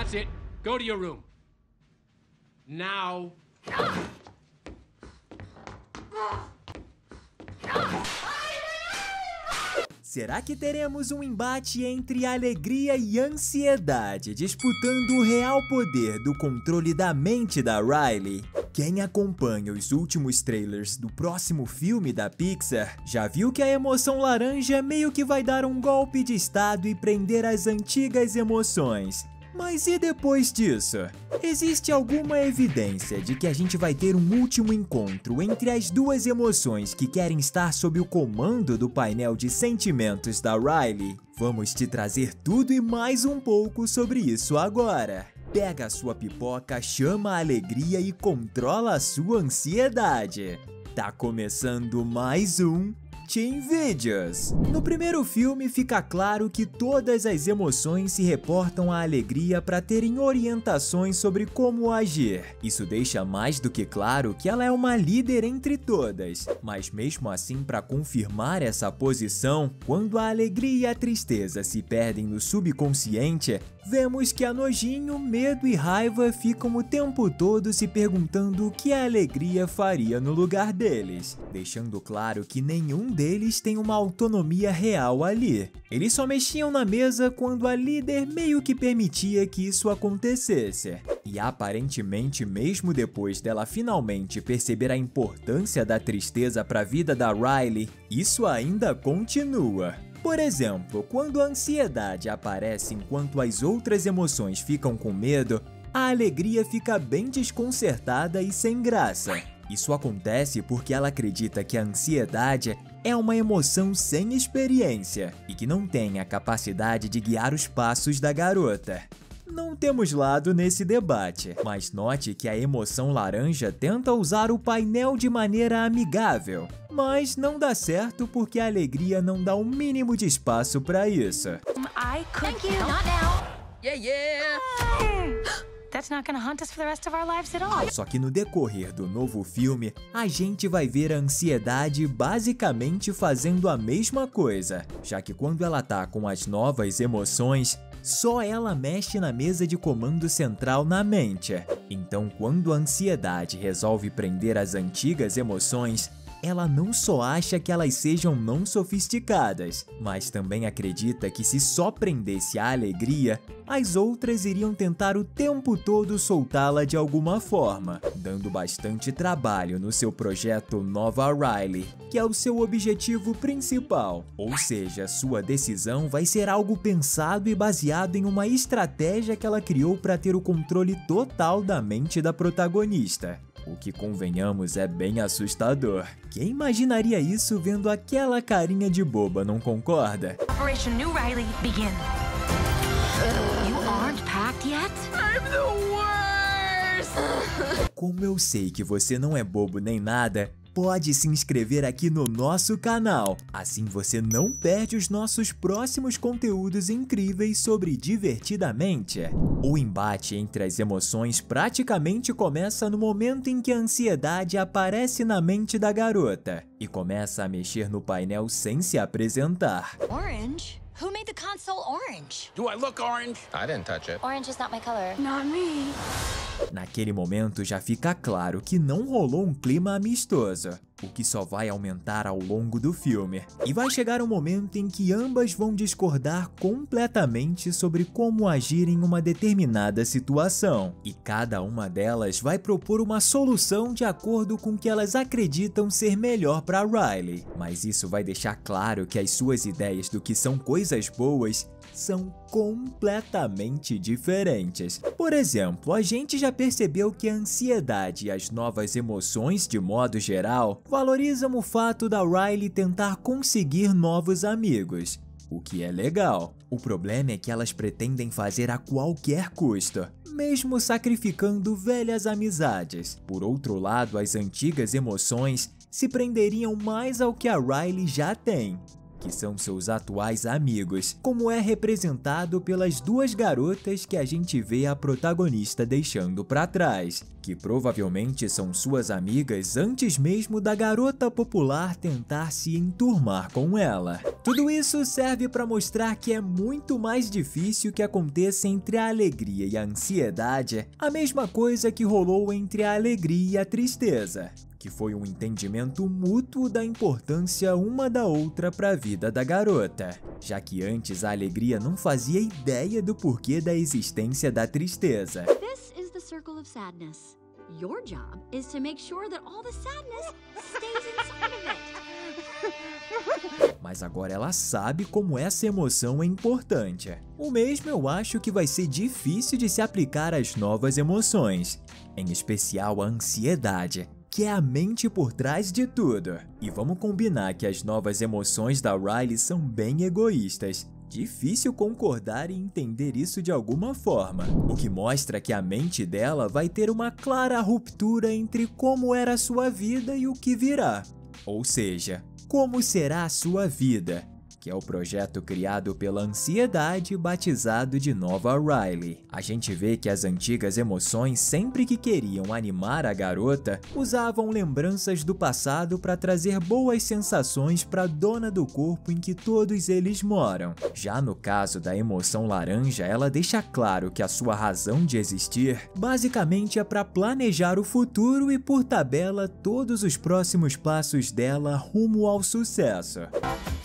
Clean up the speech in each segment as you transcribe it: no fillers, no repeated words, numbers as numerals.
That's it. Go to your room. Now. Será que teremos um embate entre alegria e ansiedade, disputando o real poder do controle da mente da Riley? Quem acompanha os últimos trailers do próximo filme da Pixar já viu que a emoção laranja meio que vai dar um golpe de estado e prender as antigas emoções. Mas e depois disso? Existe alguma evidência de que a gente vai ter um último encontro entre as duas emoções que querem estar sob o comando do painel de sentimentos da Riley? Vamos te trazer tudo e mais um pouco sobre isso agora. Pega a sua pipoca, chama a alegria e controla a sua ansiedade. Tá começando mais um Teen Videos. No primeiro filme fica claro que todas as emoções se reportam à alegria para terem orientações sobre como agir. Isso deixa mais do que claro que ela é uma líder entre todas. Mas mesmo assim, para confirmar essa posição, quando a alegria e a tristeza se perdem no subconsciente, vemos que a nojinho, medo e raiva ficam o tempo todo se perguntando o que a alegria faria no lugar deles, deixando claro que nenhum deles tem uma autonomia real ali. Eles só mexiam na mesa quando a líder meio que permitia que isso acontecesse. E aparentemente, mesmo depois dela finalmente perceber a importância da tristeza para a vida da Riley, isso ainda continua. Por exemplo, quando a ansiedade aparece enquanto as outras emoções ficam com medo, a alegria fica bem desconcertada e sem graça. Isso acontece porque ela acredita que a ansiedade é uma emoção sem experiência e que não tem a capacidade de guiar os passos da garota. Não temos lado nesse debate, mas note que a emoção laranja tenta usar o painel de maneira amigável, mas não dá certo porque a alegria não dá o mínimo de espaço para isso. Thank you, not now. Yeah. That's not gonna haunt us for the rest of our lives at all. Só que no decorrer do novo filme, a gente vai ver a ansiedade basicamente fazendo a mesma coisa, já que quando ela tá com as novas emoções, só ela mexe na mesa de comando central na mente. Então, quando a ansiedade resolve prender as antigas emoções, ela não só acha que elas sejam não sofisticadas, mas também acredita que se só prendesse a alegria, as outras iriam tentar o tempo todo soltá-la de alguma forma, dando bastante trabalho no seu projeto Nova Riley, que é o seu objetivo principal. Ou seja, sua decisão vai ser algo pensado e baseado em uma estratégia que ela criou para ter o controle total da mente da protagonista. O que, convenhamos, é bem assustador. Quem imaginaria isso vendo aquela carinha de boba, não concorda? Operation New Riley, begin. You aren't packed yet? I'm the worst! Como eu sei que você não é bobo nem nada, pode se inscrever aqui no nosso canal. Assim você não perde os nossos próximos conteúdos incríveis sobre Divertidamente. O embate entre as emoções praticamente começa no momento em que a ansiedade aparece na mente da garota e começa a mexer no painel sem se apresentar. Orange? Who made the console orange? Do I look orange? I didn't touch it. Orange is not my color. Not me. Naquele momento já fica claro que não rolou um clima amistoso, o que só vai aumentar ao longo do filme. E vai chegar um momento em que ambas vão discordar completamente sobre como agir em uma determinada situação. E cada uma delas vai propor uma solução de acordo com o que elas acreditam ser melhor para Riley. Mas isso vai deixar claro que as suas ideias do que são coisas boas são completamente diferentes. Por exemplo, a gente já percebeu que a ansiedade e as novas emoções, de modo geral, valorizam o fato da Riley tentar conseguir novos amigos, o que é legal. O problema é que elas pretendem fazer a qualquer custo, mesmo sacrificando velhas amizades. Por outro lado, as antigas emoções se prenderiam mais ao que a Riley já tem, que são seus atuais amigos, como é representado pelas duas garotas que a gente vê a protagonista deixando para trás, que provavelmente são suas amigas antes mesmo da garota popular tentar se enturmar com ela. Tudo isso serve para mostrar que é muito mais difícil que aconteça entre a alegria e a ansiedade a mesma coisa que rolou entre a alegria e a tristeza, que foi um entendimento mútuo da importância uma da outra para a vida da garota, já que antes a alegria não fazia ideia do porquê da existência da tristeza. This is the circle of sadness. Your job is to make sure that all the sadness stays inside of it. Mas agora ela sabe como essa emoção é importante. O mesmo eu acho que vai ser difícil de se aplicar às novas emoções, em especial a ansiedade, que é a mente por trás de tudo. E vamos combinar que as novas emoções da Riley são bem egoístas. Difícil concordar e entender isso de alguma forma, o que mostra que a mente dela vai ter uma clara ruptura entre como era a sua vida e o que virá. Ou seja, como será a sua vida, que é o projeto criado pela ansiedade batizado de Nova Riley. A gente vê que as antigas emoções, sempre que queriam animar a garota, usavam lembranças do passado para trazer boas sensações para a dona do corpo em que todos eles moram. Já no caso da emoção laranja, ela deixa claro que a sua razão de existir basicamente é para planejar o futuro e, por tabela, todos os próximos passos dela rumo ao sucesso.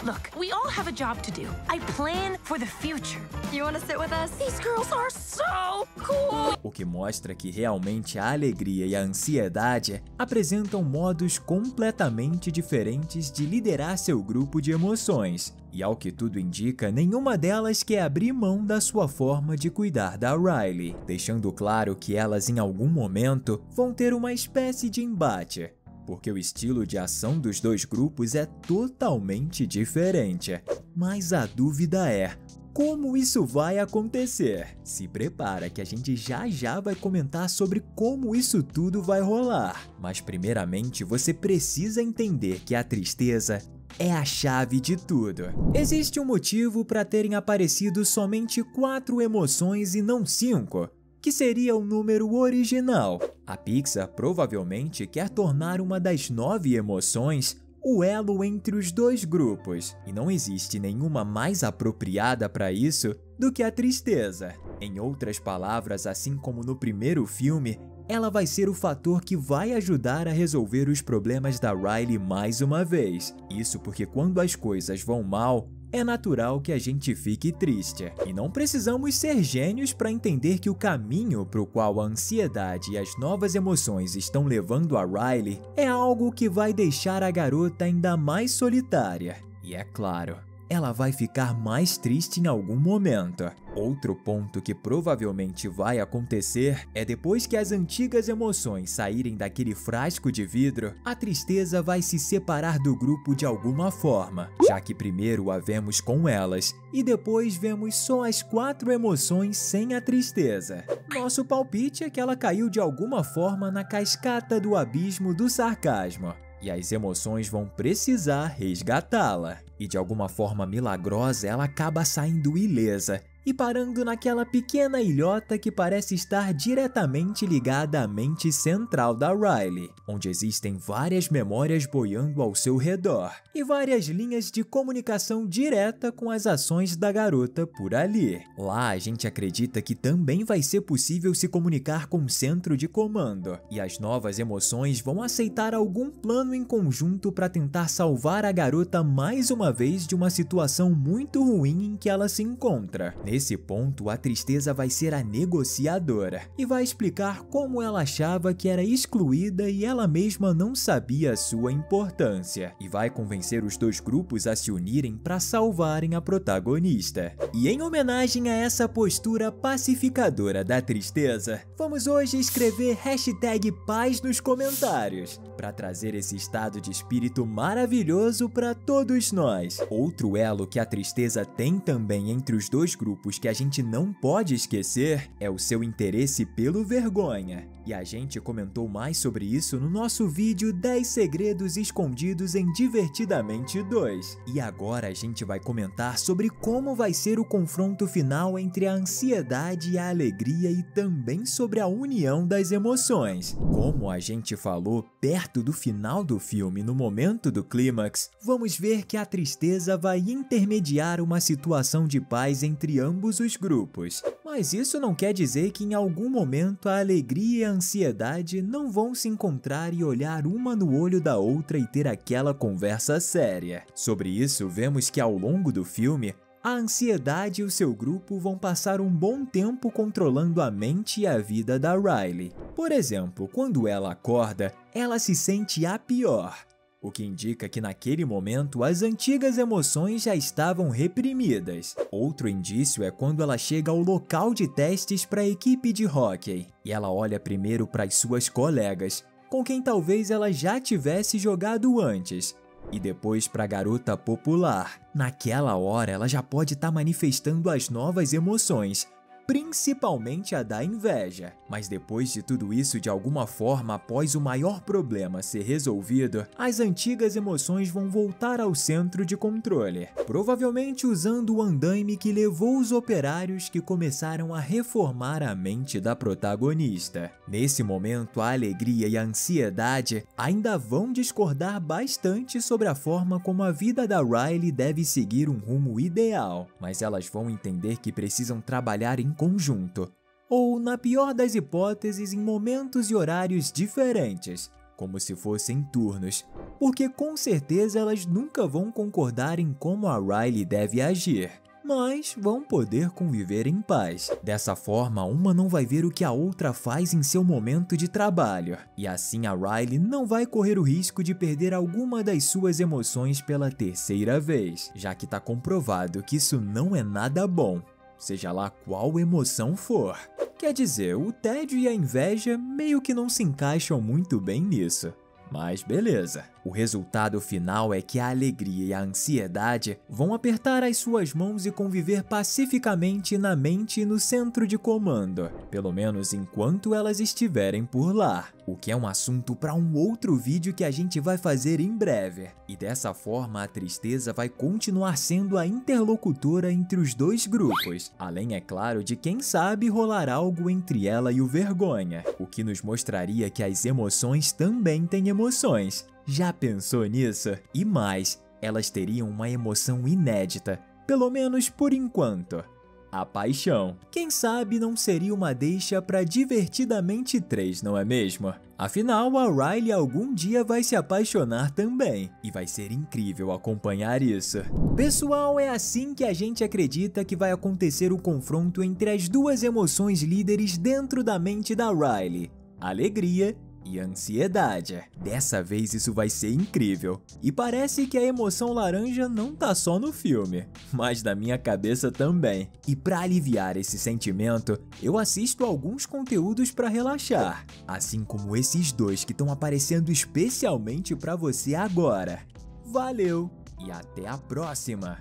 Look, we all have a job to do. I plan for the future. You want to sit with us? These girls are so cool! O que mostra que realmente a alegria e a ansiedade apresentam modos completamente diferentes de liderar seu grupo de emoções. E ao que tudo indica, nenhuma delas quer abrir mão da sua forma de cuidar da Riley, deixando claro que elas em algum momento vão ter uma espécie de embate, porque o estilo de ação dos dois grupos é totalmente diferente. Mas a dúvida é, como isso vai acontecer? Se prepara que a gente já vai comentar sobre como isso tudo vai rolar. Mas primeiramente você precisa entender que a tristeza é a chave de tudo. Existe um motivo para terem aparecido somente 4 emoções e não 5. Que seria o número original. A Pixar provavelmente quer tornar uma das 9 emoções o elo entre os dois grupos, e não existe nenhuma mais apropriada para isso do que a tristeza. Em outras palavras, assim como no primeiro filme, ela vai ser o fator que vai ajudar a resolver os problemas da Riley mais uma vez. Isso porque quando as coisas vão mal, é natural que a gente fique triste. E não precisamos ser gênios para entender que o caminho para o qual a ansiedade e as novas emoções estão levando a Riley é algo que vai deixar a garota ainda mais solitária. E é claro, ela vai ficar mais triste em algum momento. Outro ponto que provavelmente vai acontecer é depois que as antigas emoções saírem daquele frasco de vidro, a tristeza vai se separar do grupo de alguma forma, já que primeiro a vemos com elas e depois vemos só as 4 emoções sem a tristeza. Nosso palpite é que ela caiu de alguma forma na cascata do abismo do sarcasmo. E as emoções vão precisar resgatá-la. E de alguma forma milagrosa ela acaba saindo ilesa e parando naquela pequena ilhota que parece estar diretamente ligada à mente central da Riley, onde existem várias memórias boiando ao seu redor e várias linhas de comunicação direta com as ações da garota por ali. Lá a gente acredita que também vai ser possível se comunicar com o centro de comando, e as novas emoções vão aceitar algum plano em conjunto para tentar salvar a garota mais uma vez de uma situação muito ruim em que ela se encontra. Nesse ponto, a tristeza vai ser a negociadora e vai explicar como ela achava que era excluída e ela mesma não sabia a sua importância, e vai convencer os dois grupos a se unirem para salvarem a protagonista. E em homenagem a essa postura pacificadora da tristeza, vamos hoje escrever #paz nos comentários, para trazer esse estado de espírito maravilhoso para todos nós. Outro elo que a tristeza tem também entre os dois grupos grupos que a gente não pode esquecer é o seu interesse pelo vergonha. E a gente comentou mais sobre isso no nosso vídeo 10 segredos escondidos em Divertidamente 2. E agora a gente vai comentar sobre como vai ser o confronto final entre a ansiedade e a alegria e também sobre a união das emoções. Como a gente falou perto do final do filme, no momento do clímax, vamos ver que a tristeza vai intermediar uma situação de paz entre ambos os grupos. Mas isso não quer dizer que em algum momento a alegria e a ansiedade não vão se encontrar e olhar uma no olho da outra e ter aquela conversa séria. Sobre isso, vemos que ao longo do filme, a ansiedade e o seu grupo vão passar um bom tempo controlando a mente e a vida da Riley. Por exemplo, quando ela acorda, ela se sente a pior, o que indica que naquele momento as antigas emoções já estavam reprimidas. Outro indício é quando ela chega ao local de testes para a equipe de hóquei e ela olha primeiro para as suas colegas, com quem talvez ela já tivesse jogado antes, e depois para a garota popular. Naquela hora ela já pode estar manifestando as novas emoções, principalmente a da inveja. Mas depois de tudo isso, de alguma forma, após o maior problema ser resolvido, as antigas emoções vão voltar ao centro de controle, provavelmente usando o andaime que levou os operários que começaram a reformar a mente da protagonista. Nesse momento, a alegria e a ansiedade ainda vão discordar bastante sobre a forma como a vida da Riley deve seguir um rumo ideal, mas elas vão entender que precisam trabalhar em conjunto, ou, na pior das hipóteses, em momentos e horários diferentes, como se fossem turnos, porque com certeza elas nunca vão concordar em como a Riley deve agir, mas vão poder conviver em paz. Dessa forma, uma não vai ver o que a outra faz em seu momento de trabalho, e assim a Riley não vai correr o risco de perder alguma das suas emoções pela terceira vez, já que está comprovado que isso não é nada bom, seja lá qual emoção for. Quer dizer, o tédio e a inveja meio que não se encaixam muito bem nisso. Mas beleza. O resultado final é que a alegria e a ansiedade vão apertar as suas mãos e conviver pacificamente na mente e no centro de comando, pelo menos enquanto elas estiverem por lá, o que é um assunto para um outro vídeo que a gente vai fazer em breve. E dessa forma a tristeza vai continuar sendo a interlocutora entre os dois grupos, além, é claro, de quem sabe rolar algo entre ela e o vergonha, o que nos mostraria que as emoções também têm emoções. Já pensou nisso? E mais, elas teriam uma emoção inédita, pelo menos por enquanto: a paixão. Quem sabe não seria uma deixa para Divertidamente 3, não é mesmo? Afinal, a Riley algum dia vai se apaixonar também, e vai ser incrível acompanhar isso. Pessoal, é assim que a gente acredita que vai acontecer o confronto entre as duas emoções líderes dentro da mente da Riley: alegria e ansiedade. Dessa vez isso vai ser incrível. E parece que a emoção laranja não tá só no filme, mas na minha cabeça também. E para aliviar esse sentimento, eu assisto alguns conteúdos para relaxar, assim como esses dois que estão aparecendo especialmente para você agora. Valeu e até a próxima!